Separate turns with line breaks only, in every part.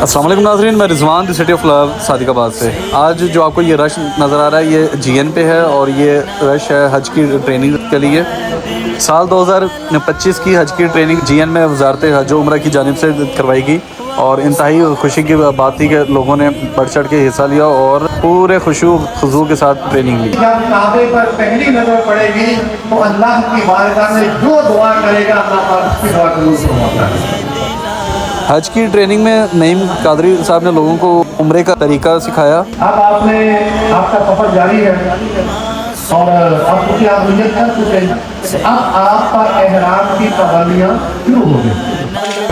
السلام علیکم ناظرین، میں رضوان دی سٹی آف لو صادق سے. آج جو آپ کو یہ رش نظر آ رہا ہے یہ جی این پہ ہے، اور یہ رش ہے حج کی ٹریننگ کے لیے. سال 2025 کی حج کی ٹریننگ جی این میں وزارت حج و عمرہ کی جانب سے کروائی گئی، اور انتہائی خوشی کی بات تھی کہ لوگوں نے بڑھ چڑھ کے حصہ لیا اور پورے خشوع خضوع کے ساتھ ٹریننگ لی.
جب کعبے پر پہلی نظر پڑے گی تو اللہ کی بارگاہ میں جو دعا کرے گا اللہ پاک اس کی دعا قبول فرماتا ہے.
حج کی ٹریننگ میں نعیم قادری صاحب نے لوگوں کو عمرے کا طریقہ سکھایا.
اب آپ کا سفر جاری ہے اور اب کچھ آپ نیت کر چکے ہیں. اب آپ کا احرام کی پابندیاں شروع ہو گئی.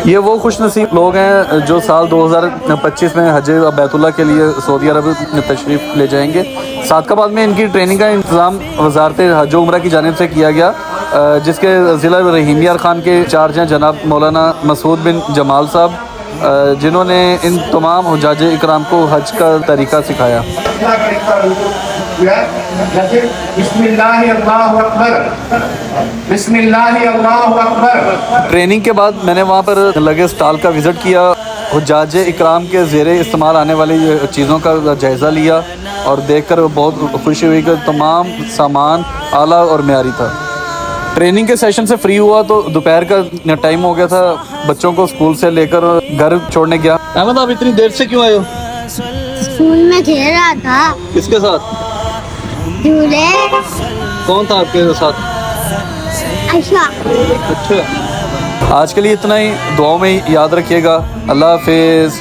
یہ وہ خوش نصیب لوگ ہیں جو سال 2025 میں حج بیت اللہ کے لیے سعودی عرب میں تشریف لے جائیں گے. صادق آباد میں ان کی ٹریننگ کا انتظام وزارت حج و عمرہ کی جانب سے کیا گیا، جس کے ضلع رحیم یار خان کے انچارج ہیں جناب مولانا مسعود بن جمال صاحب، جنہوں نے ان تمام حجاج اکرام کو حج کا طریقہ سکھایا.
بسم اللہ اللہ اکبر، بسم اللہ اللہ اکبر.
ٹریننگ کے بعد میں نے وہاں پر لگے اسٹال کا وزٹ کیا، حجاج اکرام کے زیر استعمال آنے والی چیزوں کا جائزہ لیا، اور دیکھ کر بہت خوشی ہوئی کہ تمام سامان اعلیٰ اور معیاری تھا. ٹریننگ کے سیشن سے فری ہوا تو دوپہر کا ٹائم ہو گیا تھا. بچوں کو اسکول سے لے کر گھر چھوڑنے گیا. احمد، آپ اتنی دیر سے کیوں آئے ہو؟
اسکول میں کھیل رہا تھا.
کس کے ساتھ؟
جھولے.
کون تھا آپ کے ساتھ؟
اچھا.
آج کے لیے اتنا ہی. دعاؤں میں یاد رکھیے گا. اللہ حافظ.